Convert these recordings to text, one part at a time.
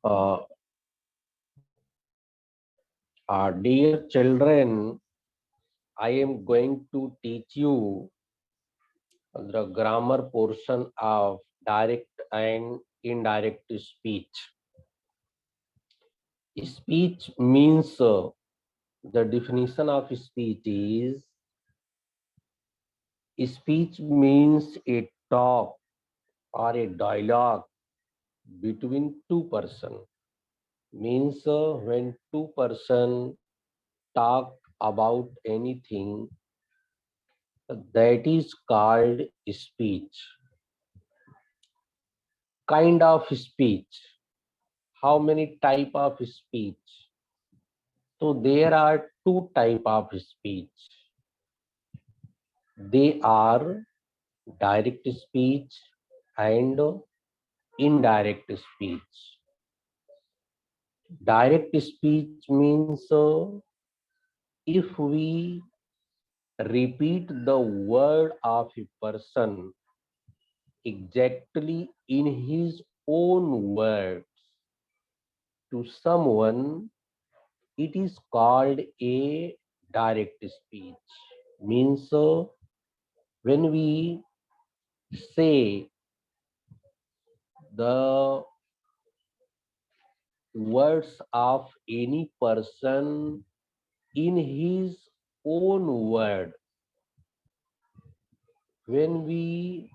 Uh, Dear children, I am going to teach you the grammar portion of direct and indirect speech. Speech means the definition of speech means a talk or a dialogue between two person. Means when two person talk about anything, that is called speech. Kind of speech. How many type of speech? So there are two type of speech. They are direct speech and indirect speech. Direct speech means if we repeat the word of a person exactly in his own words to someone, it is called a direct speech. Means when we say the words of any person in his own word, when we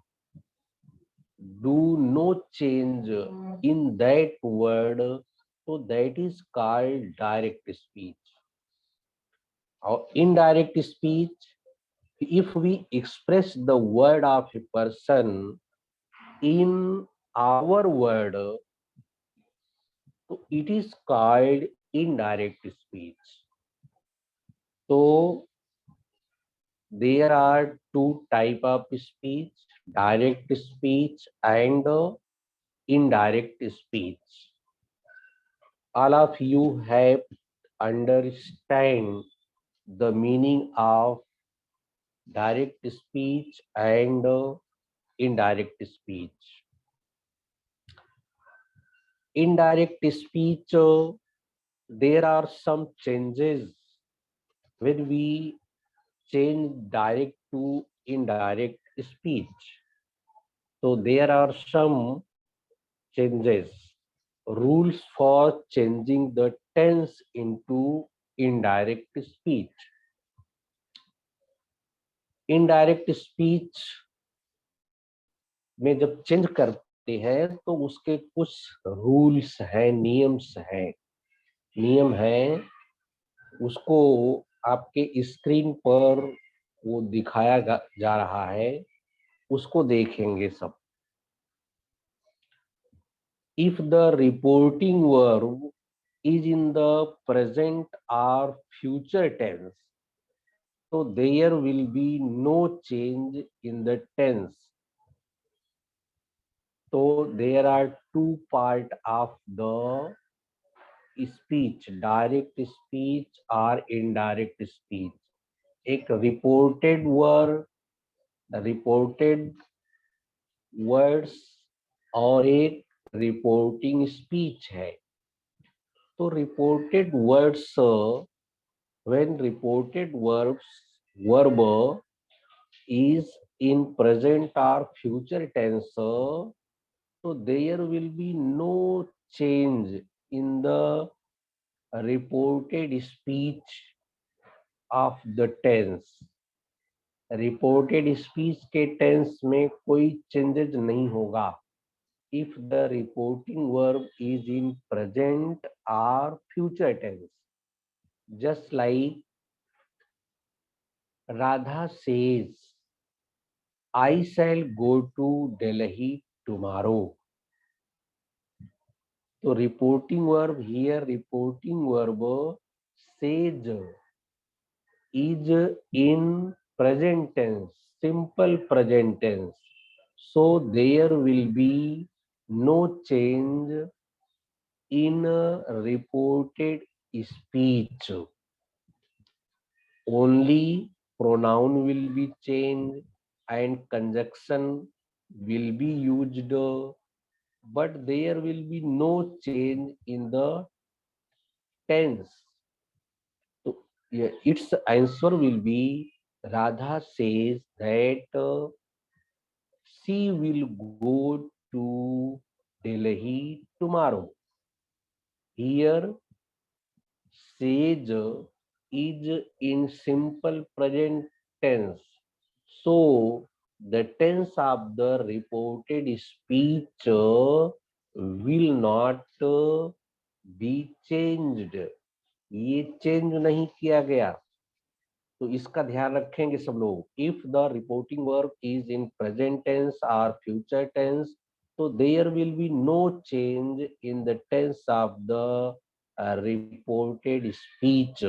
do no change in that word, so that is called direct speech. Or indirect speech, if we express the word of a person in our word, so it is called indirect speech. So there are two type of speech, direct speech and indirect speech. All of you have understand the meaning of direct speech and indirect speech. Indirect speech, there are some changes when we change direct to indirect speech. So there are some changes, rules for changing the tense into indirect speech. Indirect speech में जब change करते हैं तो उसके कुछ rules हैं, नियम्स हैं, नियम हैं, उसको आपके स्क्रीन पर वो दिखाया जा रहा है, उसको देखेंगे सब. If the reporting verb is in the present or future tense, so there will be no change in the tense. So there are two part of the speech, direct speech or indirect speech. एक reported word, reported words और एक reporting speech है. तो reported words, when reported verb is in present or future tense, so there will be no change in the reported speech of the tense. Reported speech के tense में कोई changes नहीं होगा if the reporting verb is in present or future tense. Just like Radha says, I shall go to Delhi tomorrow. So reporting verb here, reporting verb says is in present tense, simple present tense. So there will be no change in reported speech. Only pronoun will be changed and conjunction will be used but there will be no change in the tense. So yeah, its answer will be Radha says that she will go to Delhi tomorrow. Here, says is in simple present tense. So, the tense of the reported speech will not be changed. ये change नहीं किया गया, तो इसका ध्यान रखेंगे सब लोग। If the reporting verb is in present tense और फ्यूचर टेंस, तो there will be no change in the tense of the reported speech.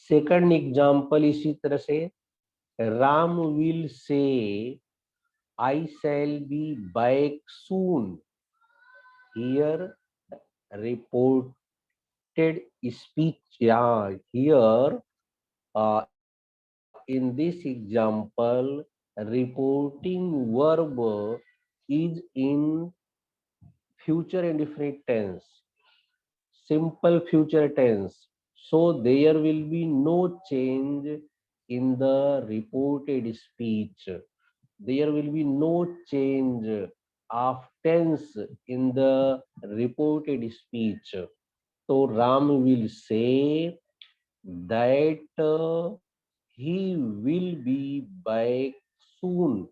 Second example इसी तरह से, Ram will say I shall be back soon. Here reported speech, या here in this example, reporting verb is in future indefinite tense, simple future tense. So there will be no change in the reported speech. There will be no change of tense in the reported speech. So Ram will say that he will be back soon.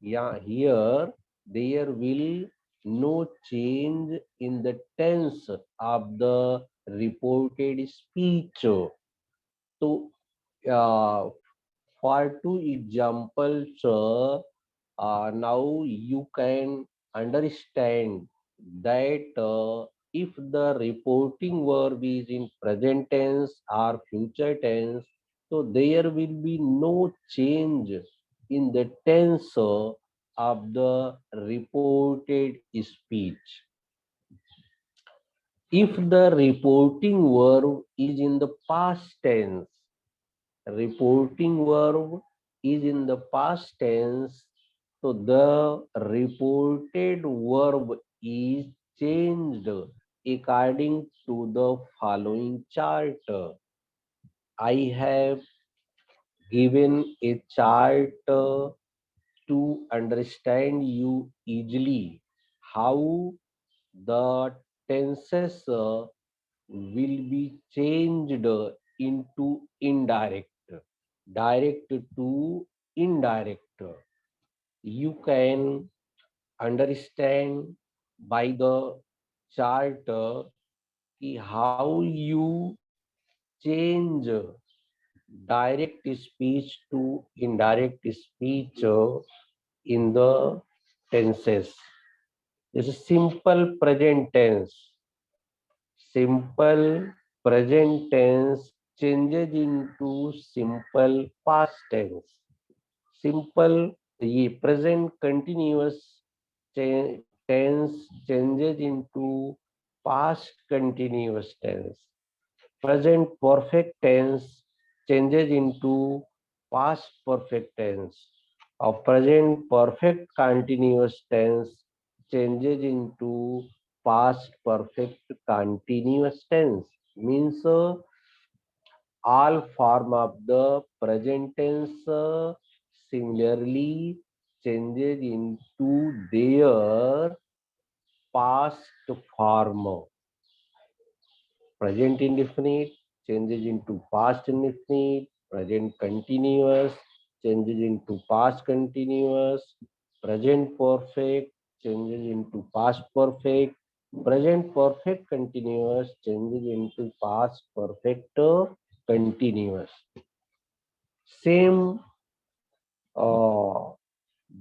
Yeah, here there will no change in the tense of the reported speech. So, for two examples, now you can understand that if the reporting verb is in present tense or future tense, so there will be no change in the tense of the reported speech. If the reporting verb is in the past tense, reporting verb is in the past tense, so the reported verb is changed according to the following chart. I have given a chart to understand you easily how the tenses will be changed into indirect, direct to indirect. You can understand by the chart how you change direct speech to indirect speech in the tenses. This is simple present tense. Simple present tense changes into simple past tense. Simple ये present continuous tense changes into past continuous tense. Present perfect tense changes into past perfect tense. Or present perfect continuous tense changes into past perfect continuous tense. Means all form of the present tense similarly changes into their past form. Present indefinite changes into past indefinite, present continuous changes into past continuous, present perfect changes into past perfect, present perfect continuous changes into past perfect continuous. Same, uh,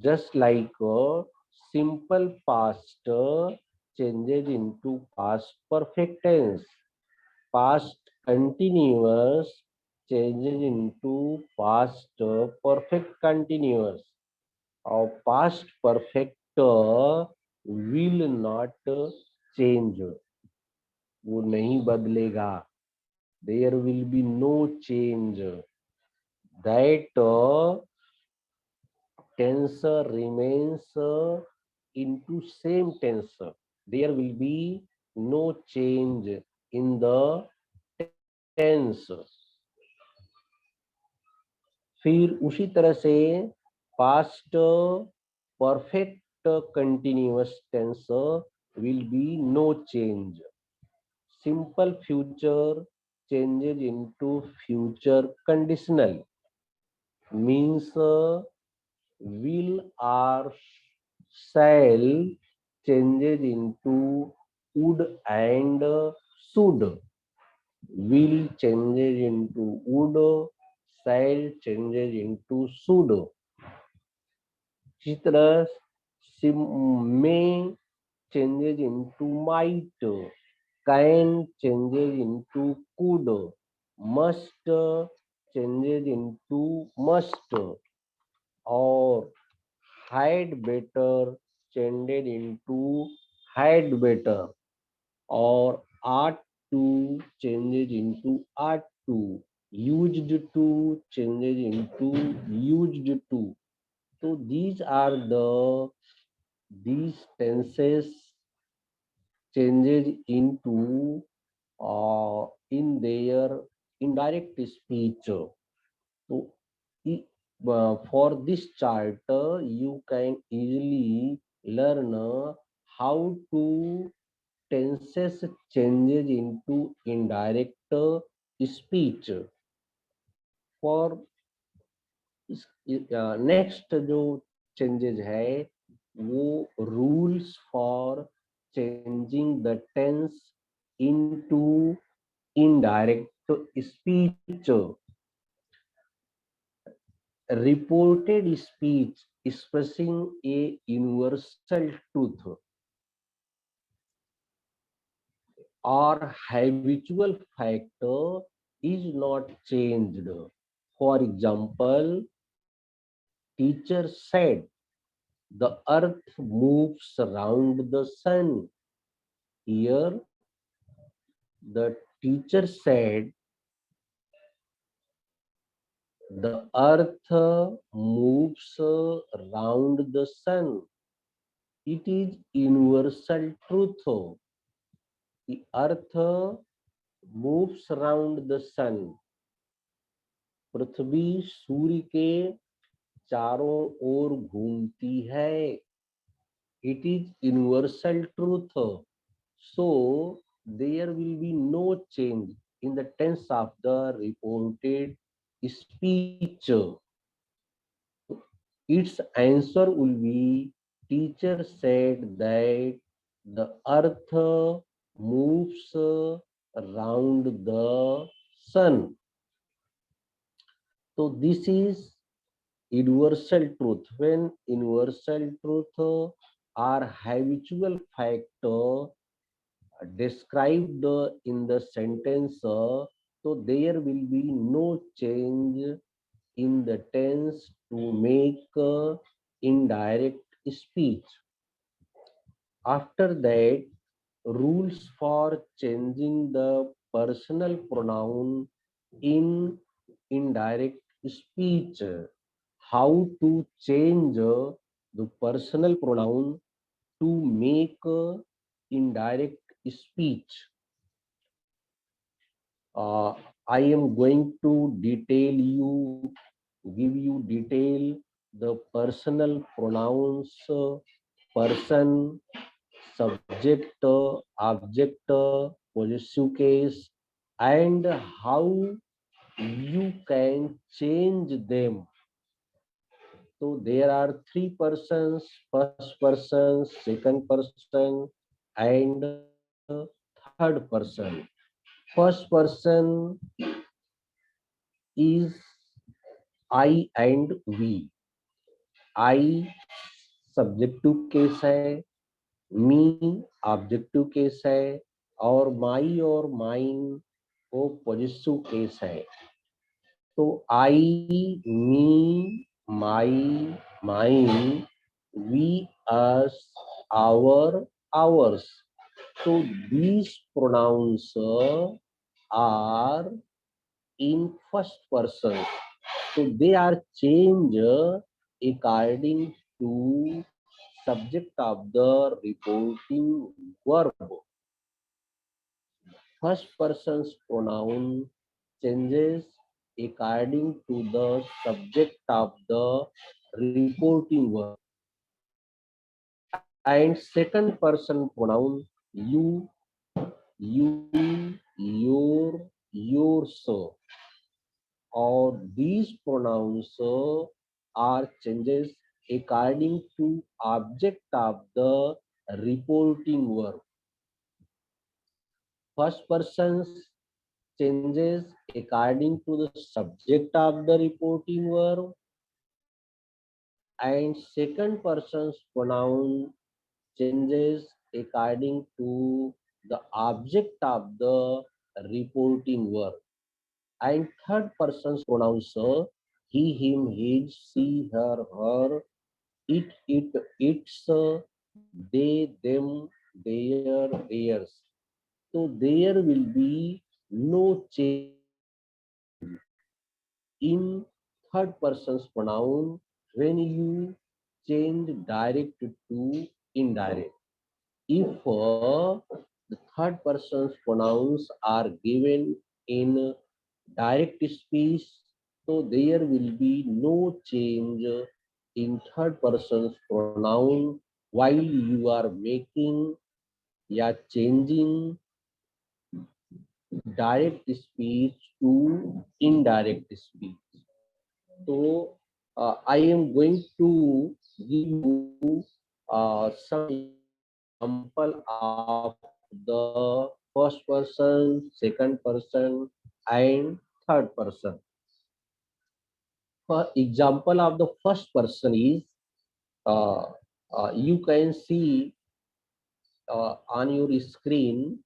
just like simple past changes into past perfect tense. Past continuous changes into past perfect continuous. Or past perfect will not change. वो नहीं बदलेगा. There will be no change. That tense remains into same tense. There will be no change in the tense. फिर उसी तरह से past perfect continuous tense will be no change. Simple future changes into future conditional, means will or shall changes into would and should. Will changes into would, shall changes into should. इसी तरह may changes into might, can changes into could, must changes into must, or had better changes into had better, or ought to changes into ought to, used to changes into used to. So these are these tenses changes into in their indirect speech. So for this chart, you can easily learn how to tenses changes into indirect speech. For next जो changes है वो rules for changing the tense into indirect speech. Reported speech expressing a universal truth or habitual factor is not changed. For example, teacher said the earth moves around the sun. Here, the teacher said the earth moves around the sun. It is universal truth. The earth moves around the sun. पृथ्वी सूर्य के चारों ओर घूमती है. It is universal truth. So there will be no change in the tense of the reported speech. Its answer will be teacher said that the earth moves around the sun. So this is universal truth. When universal truth or habitual factor described in the sentence, so there will be no change in the tense to make indirect speech. After that, rules for changing the personal pronoun in indirect speech. How to change the personal pronoun to make indirect speech. I am going to give you detail the personal pronouns, person, subject, object, possessive case, and how you can change them. So there are three persons: first person, second person, and third person. First person is I and we. I subjective case है, me objective case है, और माई और mine वो positive case है. तो I, me, my, mine, we, us, our, ours. So these pronouns are in first person. So they are changed according to subject of the reporting verb. First person's pronoun changes according to the subject of the reporting verb. And second person pronoun you, yours, or these pronouns are changes according to object of the reporting verb. First person's changes according to the subject of the reporting verb, and second person's pronoun changes according to the object of the reporting verb. And third person's pronouns he, him, his, she, her, it, its, they, them, their, theirs. So there will be no change in third person's pronoun when you change direct to indirect. If the third person's pronouns are given in direct speech, so there will be no change in third person's pronoun while you are making या changing direct speech to indirect speech. So I am going to give you some example of the first person, second person, and third person. For example of the first person is uh, you can see on your screen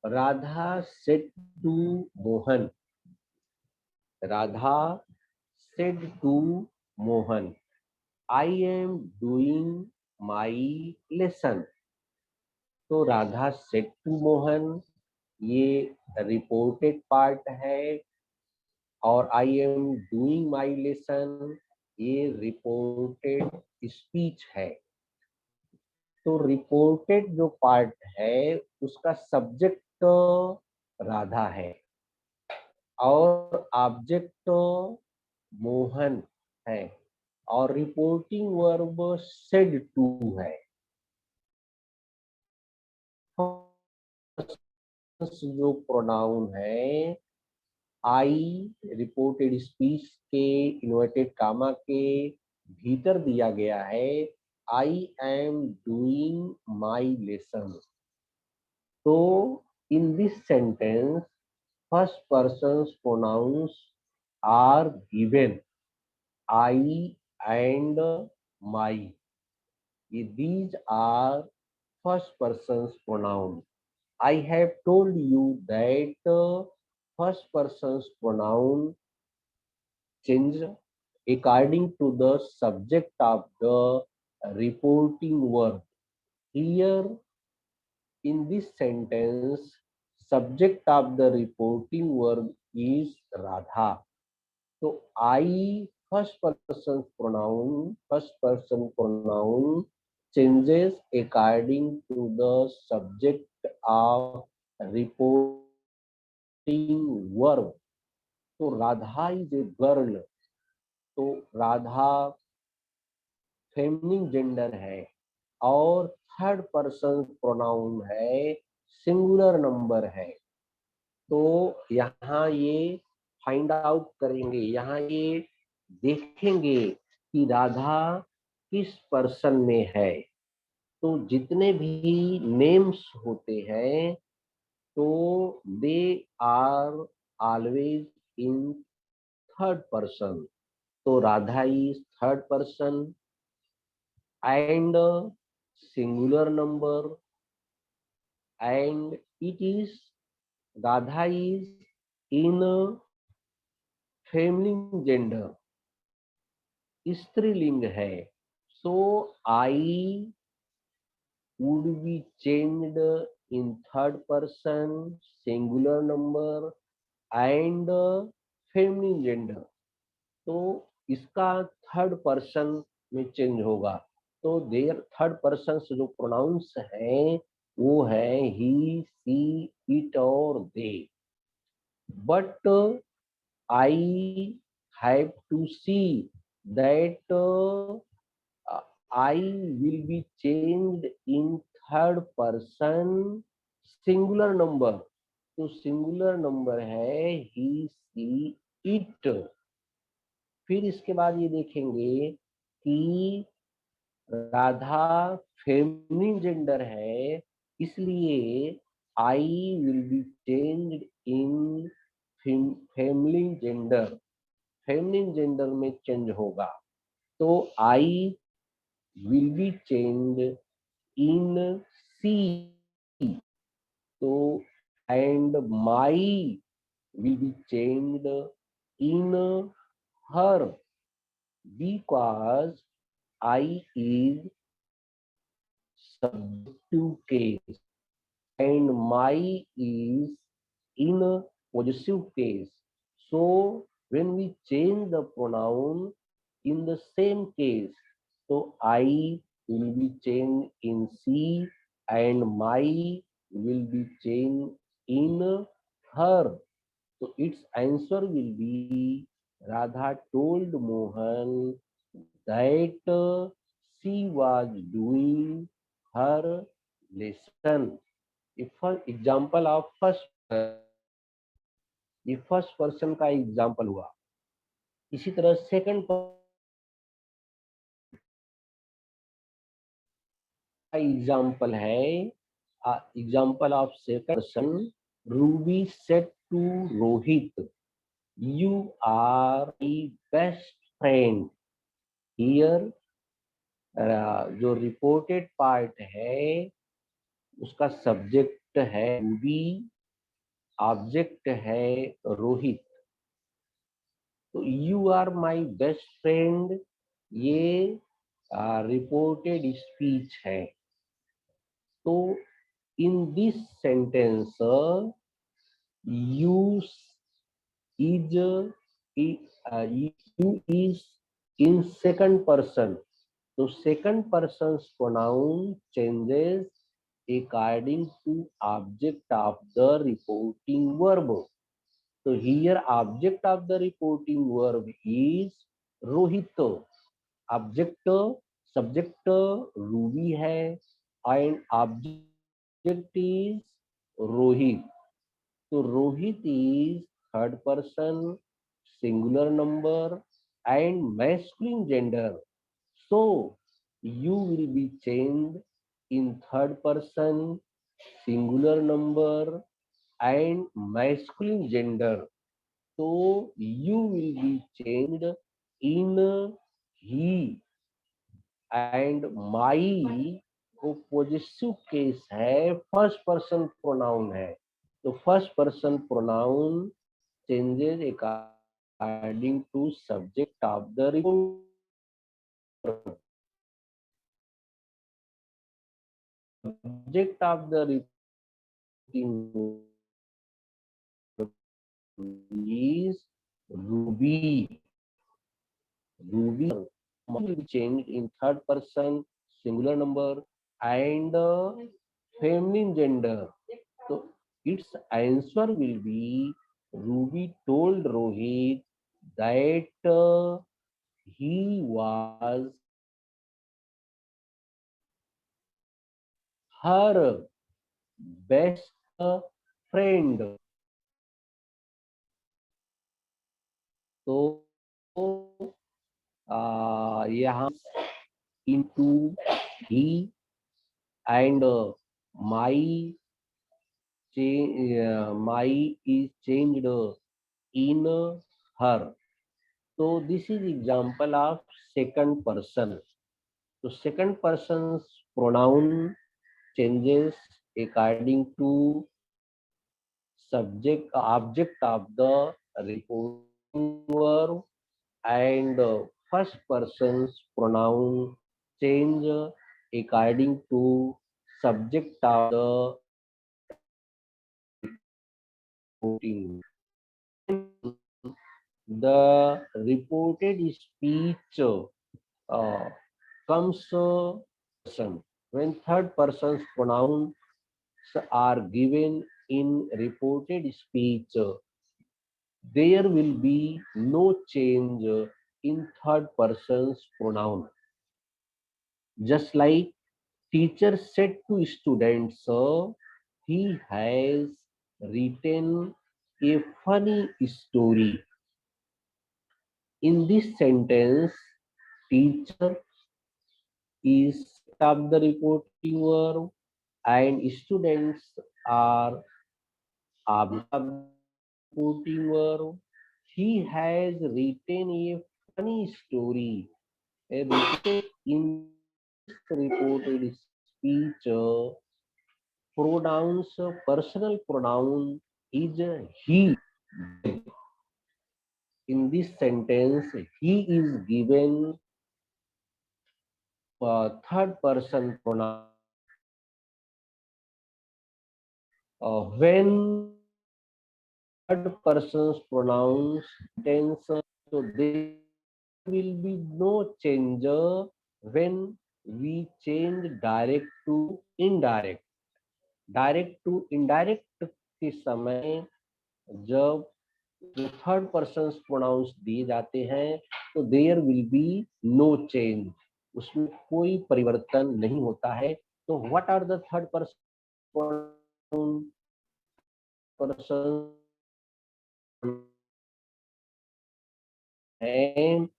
Radha said to Mohan. Radha said to Mohan, I am doing my lesson. तो Radha said to Mohan ये reported part है, और आई am doing my lesson ये reported speech है. तो reported जो part है उसका सब्जेक्ट राधा है और ऑब्जेक्ट मोहन है, और रिपोर्टिंग वर्ब सेड टू है. जो प्रोनाउन है आई रिपोर्टेड स्पीच के इन्वर्टेड कामा के भीतर दिया गया है I am doing my lesson. तो in this sentence first person pronouns are given I and my. These are first person's pronoun. I have told you that first person's pronoun change according to the subject of the reporting verb. Here in this sentence, subject of the reporting verb is Radha. So I first person pronoun changes according to the subject of reporting verb. तो Radha is a girl, तो Radha feminine gender है और third person pronoun है, singular number है. तो यहाँ ये find out करेंगे, यहाँ ये देखेंगे कि राधा किस पर्सन में है. तो जितने भी नेम्स होते हैं तो they are always in third person. तो Radha is third person and singular number, and it is Radha is in feminine gender, स्त्रीलिंग है. So I would be changed in third person, singular number and feminine gender. तो इसका third person में change होगा. तो there third person जो pronouns हैं वो है ही, सी, इट और they. But I have to see that I will be changed in third person singular number. तो सिंगुलर नंबर है ही, सी, इट. फिर इसके बाद ये देखेंगे कि राधा फेमिनिन जेंडर है, इसलिए I will be changed in feminine gender. Feminine gender में चेंज होगा. तो I will be change in she. तो and my will be changed in her, because I is subjective case and my is in a possessive case. So when we change the pronoun in the same case, so I will be changed in she and my will be changed in her. So its answer will be Radha told Mohan that she was doing her lesson. If example of first, ये first person का example हुआ. इसी तरह second का example है. Example of second person, Ruby said to Rohit, you are my best friend. Here जो reported part है उसका सब्जेक्ट है रूबी, ऑब्जेक्ट है रोहित. तो you are my best friend ये रिपोर्टेड स्पीच है. तो in this sentence you is you is in second person. तो second person pronoun changes according to object of the reporting verb. So here object of the reporting verb is Rohit. Object subject Ruby है and object is Rohit. So Rohit is third person singular number and masculine gender. So you will be changed in third person singular number and masculine gender. So you will be changed in he and my. वो positive case है, first person pronoun है. तो first person pronoun changes according to subject of the report. Subject of the reporting is Ruby. Ruby will be changed in third person singular number and feminine gender. So its answer will be Ruby told Rohit that he was her best friend. तो यहाँ into he and my my is changed in her. So this is example of second person. So second person's pronoun changes according to subject object of the reporting verb and first person's pronoun change according to subject of the reporting. The reported speech comes person. When third person's pronouns are given in reported speech, there will be no change in third person's pronoun. Just like teacher said to students, he has written a funny story. In this sentence, teacher is of the reporting verb and students are object of the reporting verb. He has written a funny story. A reported in reported speech, pronouns, personal pronoun is he. In this sentence, he is given third person pronoun. When third person's pronouns tense, so there will be no change when we change direct to indirect. Direct to indirect के समय जब जो third person pronouns दिए जाते हैं तो there will be no change, उसमें कोई परिवर्तन नहीं होता है। तो what are the third person and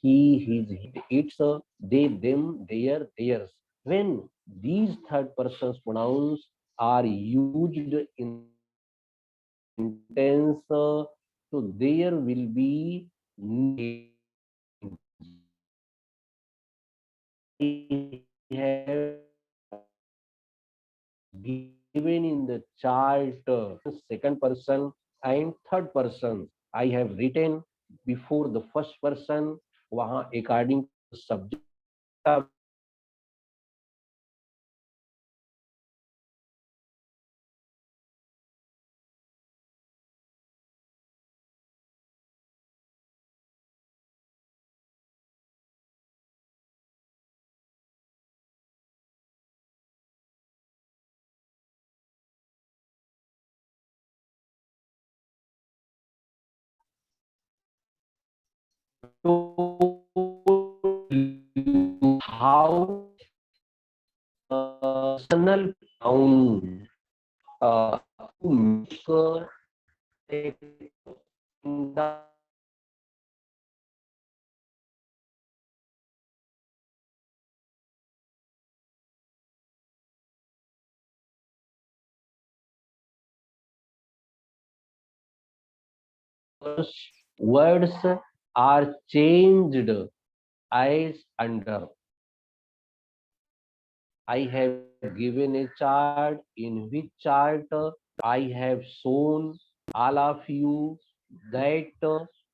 he, his, its, they, them, their, theirs. When these third persons pronouns are used in sentence, so there will be have given in the chart second person and third person. I have written before the first person, वहाँ according to subject to how personal pronoun to make the words are changed as under. I have given a chart in which chart I have shown all of you that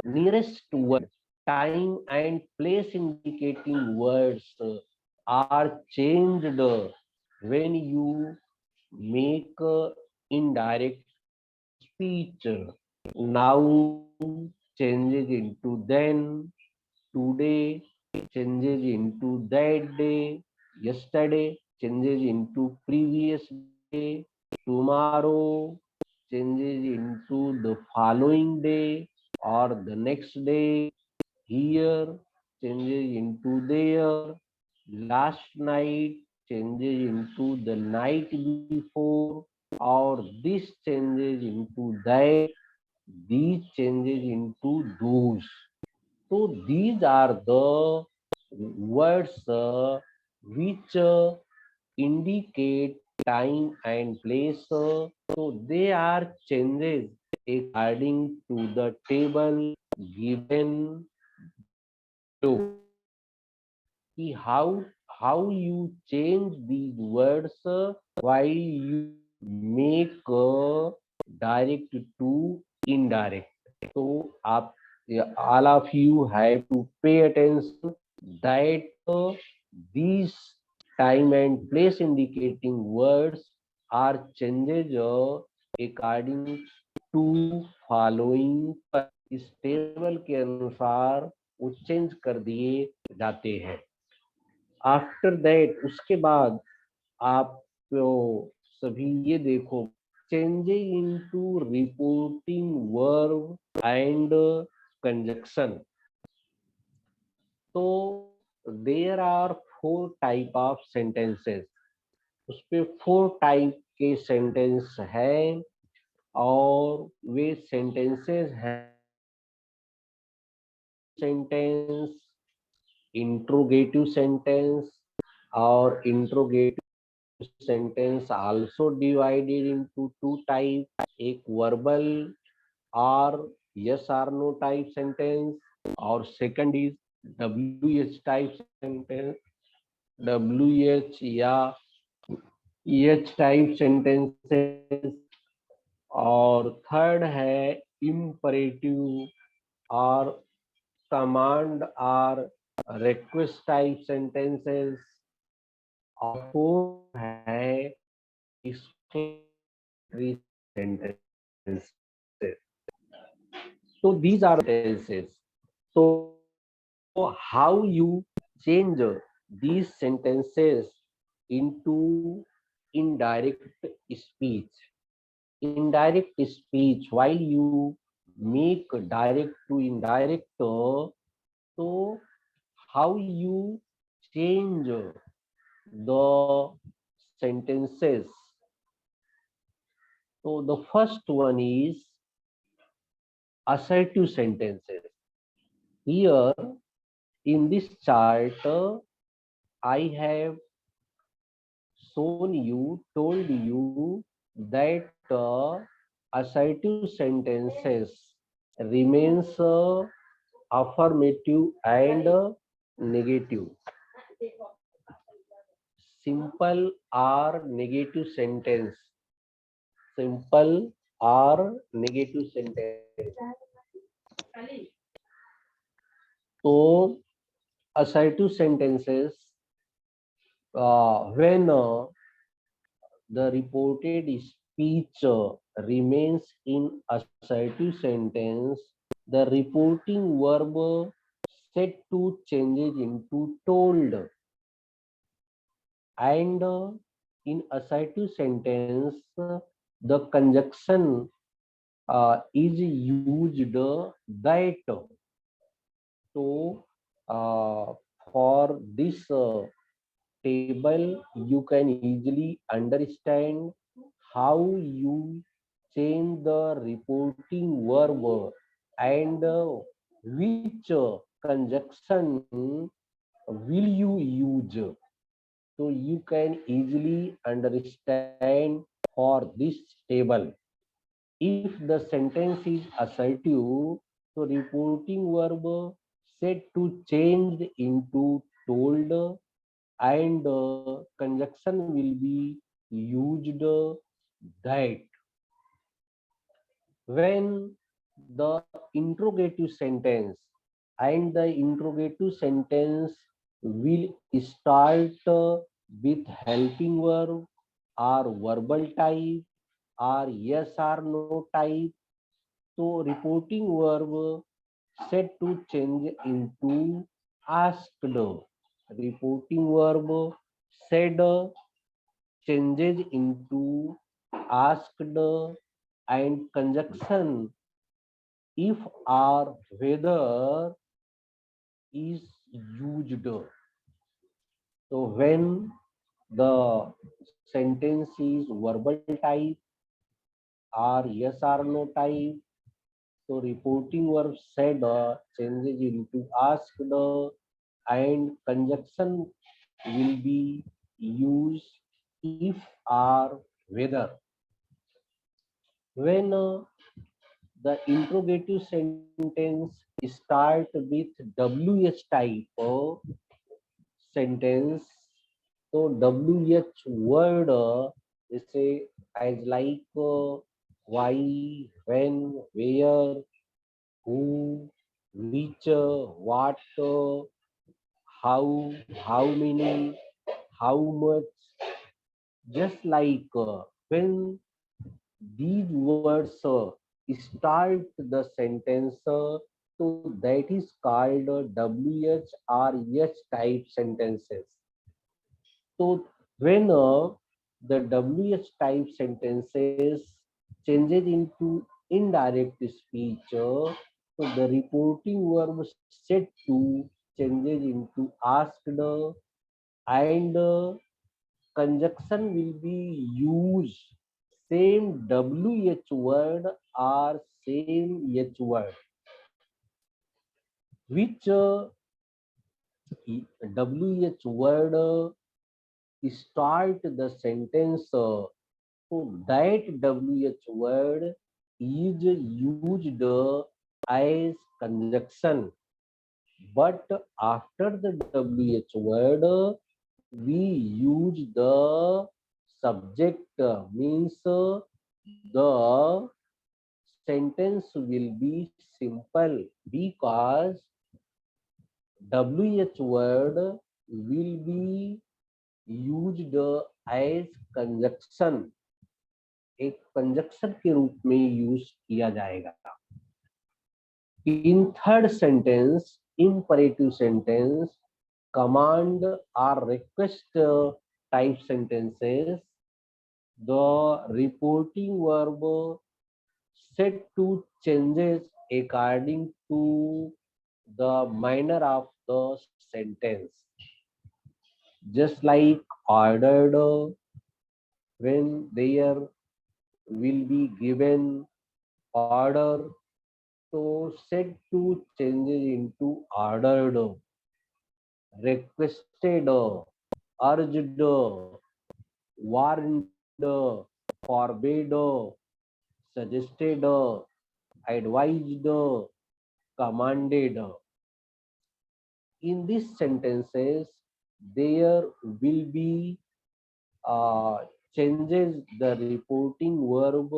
nearest word, time and place indicating words are changed when you make indirect speech. Now changes into then, today changes into that day, yesterday changes into previous day, tomorrow changes into the following day or the next day, here changes into there, last night changes into the night before, or this changes into that, these changes into those. So these are the words which indicate time and place. So they are changes according to the table given below. How you change these words while you make direct to indirect. So all of you have to pay attention that these time and place indicating words are changes according to following इस table के अनुसार वो change कर दिए जाते हैं। After that उसके बाद आप सभी ये देखो, changing into reporting verb and conjunction. तो there are 4 type of sentences, उस पे 4 टाइप के सेंटेंस हैं, और वे सेंटेंसेस हैं सेंटेंस, इंट्रोगेटिव सेंटेंस, और interrogative sentence also divided into 2 type, एक वर्बल और yes or no type sentence, और second is W H type sentence, W H या एच टाइप सेंटेंसेस, और थर्ड है इम्परेटिव और कमांड और रिक्वेस्ट टाइप सेंटेंसेस, और फोर्थ है exclamatory sentences. So these are sentences. So how you change these sentences into indirect speech? Indirect speech, while you make direct to indirect, so how you change the sentences? So the first one is assertive sentences. Here in this chart, I have shown you, told you that assertive sentences remains affirmative and negative. Simple or negative sentence. Simple or negative sentence. So assertive sentences, when the reported speech remains in assertive sentence, the reporting verb set to changes into told, and in assertive sentence the conjunction is used that. So for this table you can easily understand how you change the reporting verb and which conjunction will you use. So you can easily understand for this table. If the sentence is assertive, so reporting verb set to change into told, and conjunction will be used that. When the interrogative sentence and the interrogative sentence will start with helping verb or verbal type or yes or no type, so reporting verb set to change into asked. Reporting verb said changes into asked, and conjunction if or whether is used. So when the sentence is verbal type or yes or no type, so reporting verb said changes into asked, and conjunction will be used if or whether. When the interrogative sentence start with WH type sentence, so WH word they say as like why, when, where, who, which, what, how many, how much. Just like when these words start the sentence, so that is called WH or H type sentences. So when the WH type sentences changes into indirect speech, so the reporting verb set to changes into asked, and conjunction will be used same WH word or same H word, which WH word start the sentence. So that WH word is used as conjunction, but after the WH word we use the subject, means the sentence will be simple because WH word will be used as conjunction, एक conjunction के रूप में use किया जाएगा. In third sentence, imperative sentence, command or request type sentences, the reporting verb set to changes according to the manner of the sentence. Just like ordered, when there will be given order, so set to changes into ordered, requested, urged, warned, forbade, suggested, advised, commanded. In these sentences, there will be changes the reporting verb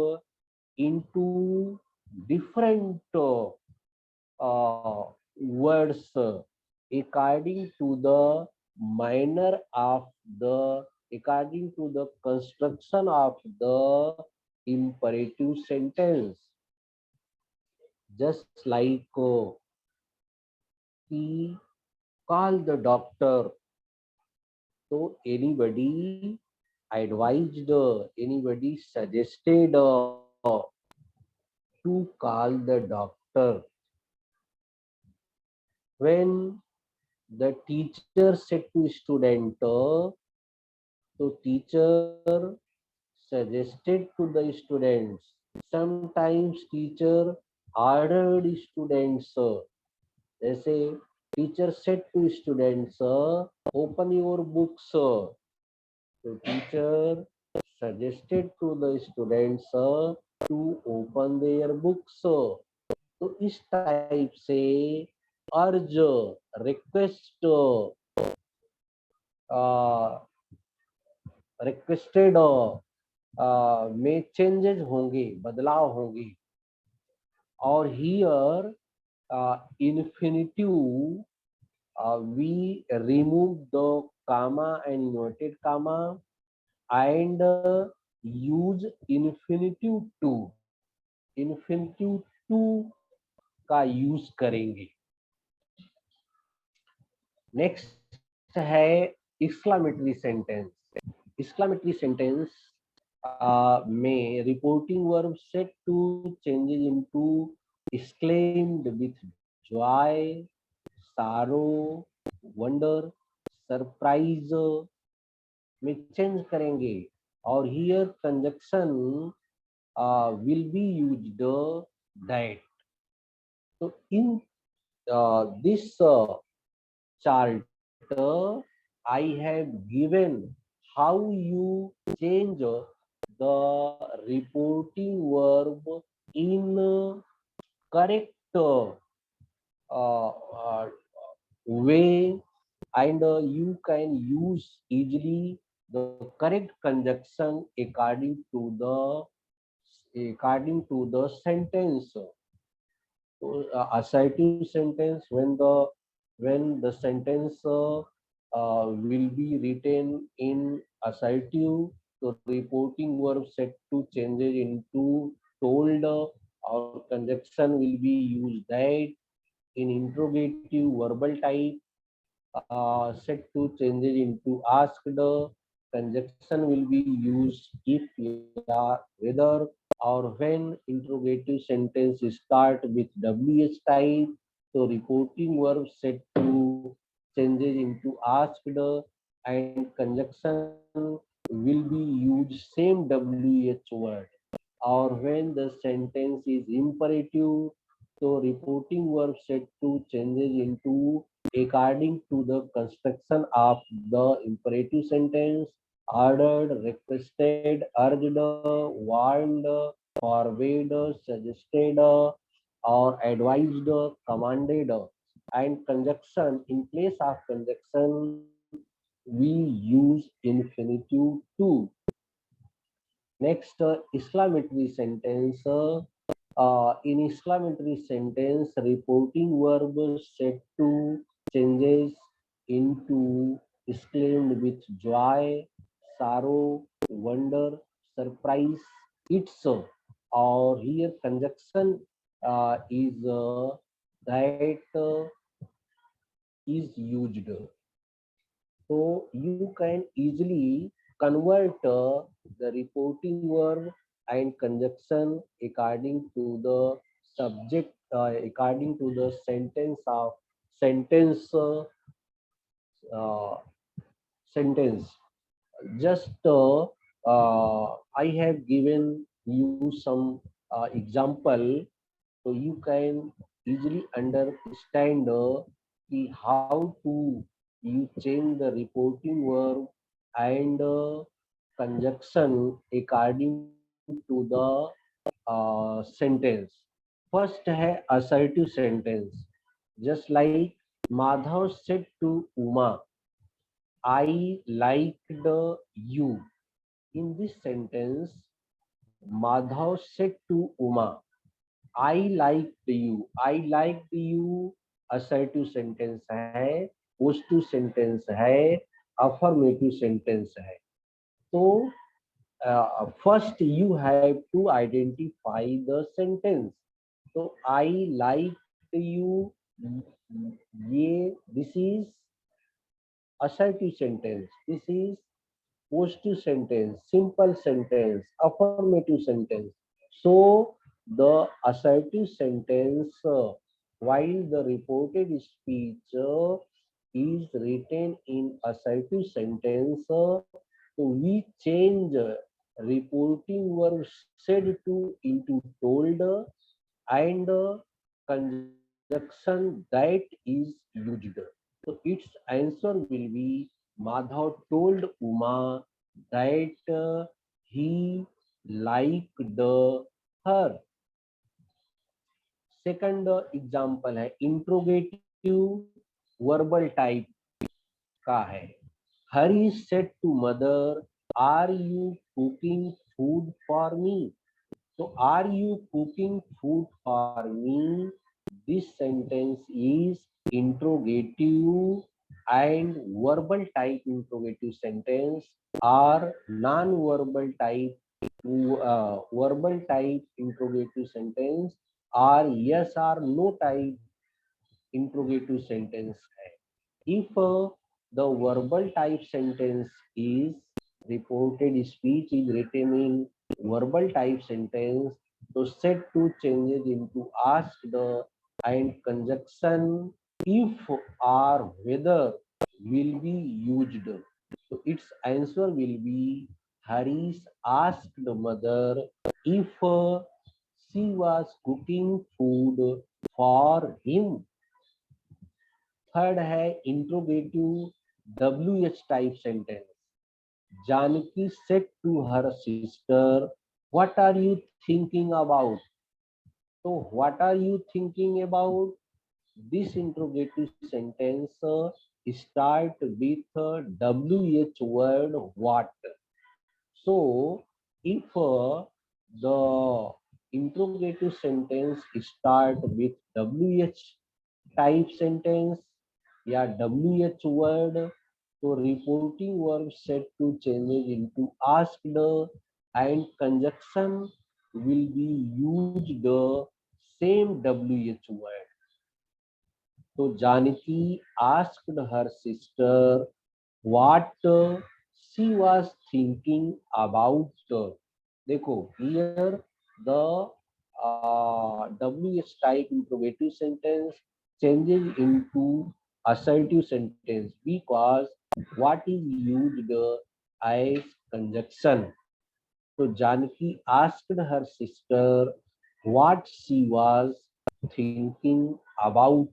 into different words according to the manner of the, according to the construction of the imperative sentence. Just like he called the doctor, so anybody advised, anybody suggested to call the doctor. When the teacher said to student, so teacher suggested to the students. Sometimes teacher ordered students. जैसे teacher said to students, open your books. So teacher suggested to the students to open their books. तो इस type से अर्ज, request, requested में changes होंगे, बदलाव होंगे. और here infinitive, we remove the comma and inverted comma and use infinitive to. infinitive to का यूज करेंगे. नेक्स्ट है एक्सक्लामेटरी सेंटेंस. एक्सक्लामेटरी सेंटेंस में reporting verb set to changes into exclaimed with joy, sorrow, wonder, surprise में change करेंगे. और here conjunction will be used that. So in this chart, I have given how you change the reporting verb in correct way, and you can use easily the correct conjunction according to the sentence. So, assertive sentence, when the sentence will be written in assertive, so reporting verb set to changes into told, or conjunction will be used that. In interrogative verbal type, set to changes into asked. Conjunction will be used if yeah, whether or when interrogative sentence start with WH type. So reporting verb set to changes into asked, and conjunction will be used same WH word. Or when the sentence is imperative, so reporting verb set to changes into according to the construction of the imperative sentence: ordered, requested, urged, warned, forbade, suggested, or advised, commanded. And conjunction, in place of conjunction, we use infinitive to. Next, exclamatory sentence. In exclamatory sentence, reporting verb set to changes into exclaimed with joy, sorrow, wonder, surprise. It's or here conjunction is that is used. So you can easily convert the reporting verb and conjunction according to the subject, according to the sentence uh, sentence. Just I have given you some example, so you can easily understand how to you change the reporting verb and conjunction according to the sentence. First है assertive sentence, just like Madhav said to Uma, I liked you. In this sentence, Madhav said to Uma, I liked you. I liked you assertive sentence है, positive sentence है, affirmative sentence है. So first you have to identify the sentence. So I liked you. This is assertive sentence. This is positive sentence, simple sentence, affirmative sentence. So the assertive sentence, while the reported speech is written in assertive sentence, so we change reporting verb said to into told, and conjunction that is used. So its answer will be Madhav told Uma that he liked her. Second example है interrogative verbal type का है. Hari said to mother, "Are you cooking food for me?" So, are you cooking food for me? This sentence is interrogative and verbal type interrogative sentence, or non-verbal type verbal type interrogative sentence, or yes or no type interrogative sentence है. If the verbal type sentence is reported speech is written in verbal type sentence, so set to changes into asked, and conjunction if or whether will be used. So its answer will be Harish asked mother if she was cooking food for him. Third है interrogative WH type sentence. Janaki said to her sister, what are you thinking about? तो what are you thinking about? This interrogative sentence start with WH word what. So if the interrogative sentence start with WH type sentence या WH word, तो reporting verb set to changes into asked, and conjunction will be used the same WH word. तो Janaki asked her sister what she was thinking about. देखो here the WH type interrogative sentence changes into assertive sentence because what is used as conjunction. So Janaki asked her sister what she was thinking about.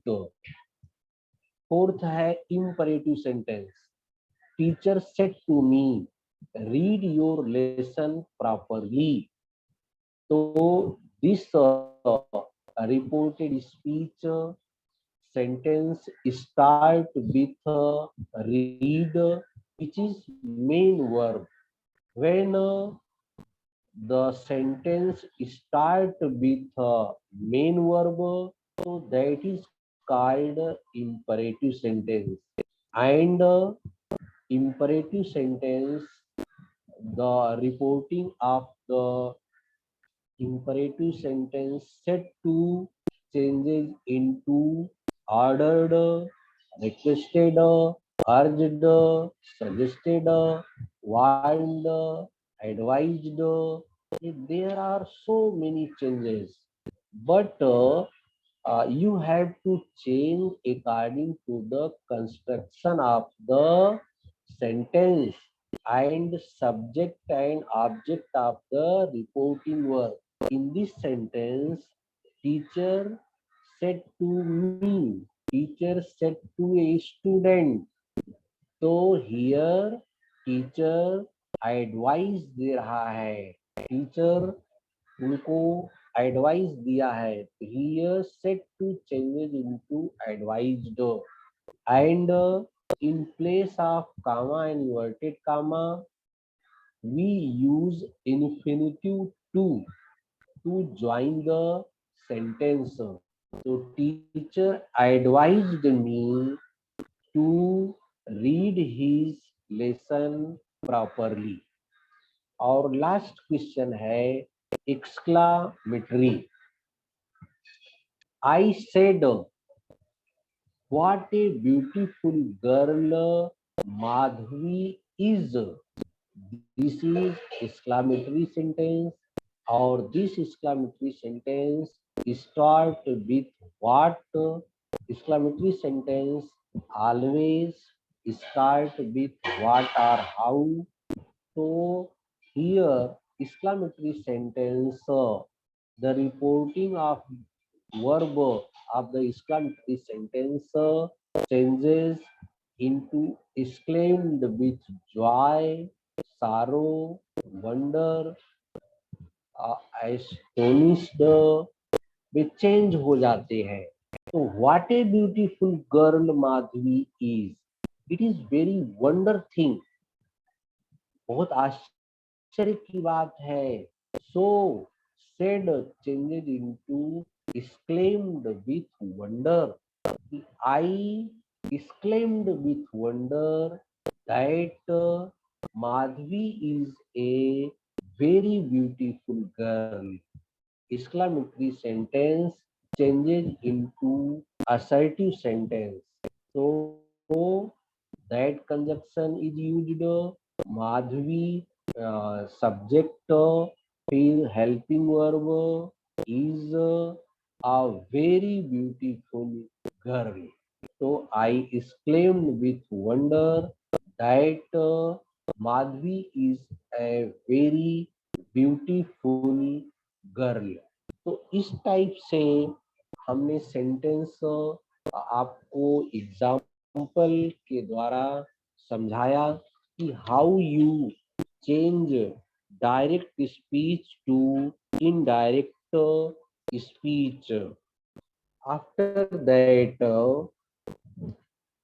Fourth है imperative sentence. Teacher said to me, read your lesson properly. तो this reported speech sentence start with read, which is main verb. When the sentence start with main verb, so that is called imperative sentence. And imperative sentence, the reporting of the imperative sentence set to changes into ordered, requested, urged, suggested, warned, advised. There are so many changes, but you have to change according to the construction of the sentence and subject and object of the reporting verb. In this sentence, teacher said to me, teacher said to a student. तो here teacher advice दे रहा है, teacher उनको advice दिया है. Here set to changes into advised, and in place of comma and inverted comma we use infinitive to join the sentence. So teacher advised me to read his lesson properly. और last question है exclamatory. I said, what a beautiful girl Madhvi is. This is exclamatory sentence, or this exclamatory sentence start with what. Exclamatory sentence always start with what or how. So here exclamatory sentence, the reporting of verb of the exclamatory sentence changes into exclaimed with joy, sorrow, wonder, astonished, वे change हो जाते हैं. तो what a beautiful girl Madhavi is, it is very wonder thing, बहुत आश्चर्य की बात है. So said changes into exclaimed with wonder. I exclaimed with wonder that Madhvi is a very beautiful girl. Exclamatory sentence changes into assertive sentence. So that conjunction is used. Madhvi subject, फिर helping verb is a very beautiful girl. So I exclaimed with wonder that Madhvi is a very beautiful girl. तो इस type से हमने sentence आपको example के द्वारा समझाया कि how you change direct speech to indirect speech. After that,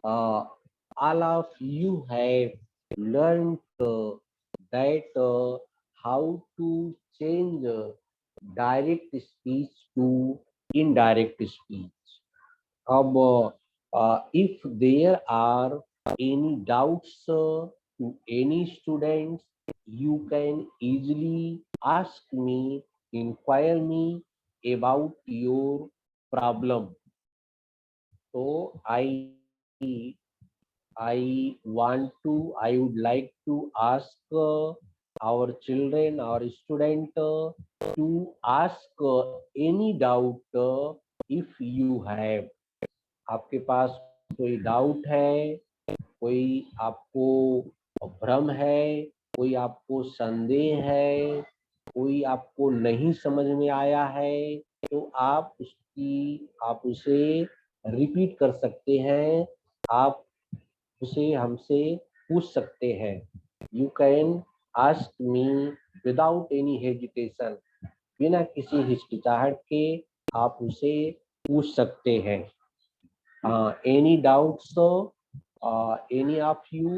all of you have learned that how to change direct speech to indirect speech. अब if there are any doubts to any students, you can easily ask me, inquire me about your problem. So I would like to ask our children, our student to ask any doubt if you have. आपके पास कोई doubt है, कोई आपको भ्रम है, कोई आपको संदेह है, कोई आपको नहीं समझ में आया है, तो आप उसे रिपीट कर सकते हैं, आप उसे हमसे पूछ सकते हैं। You can ask me without any hesitation, बिना किसी हिचकिचाहट के आप उसे पूछ सकते हैं। Any doubts any of you,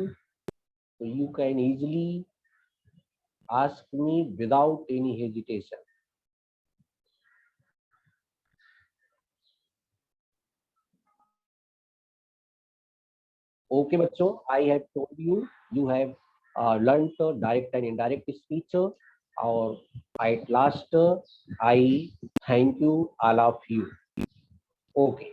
you can easily ask me without any hesitation. Okay बच्चों, I have told you, you have learnt direct and indirect speech, और at last I thank you all of you. Okay.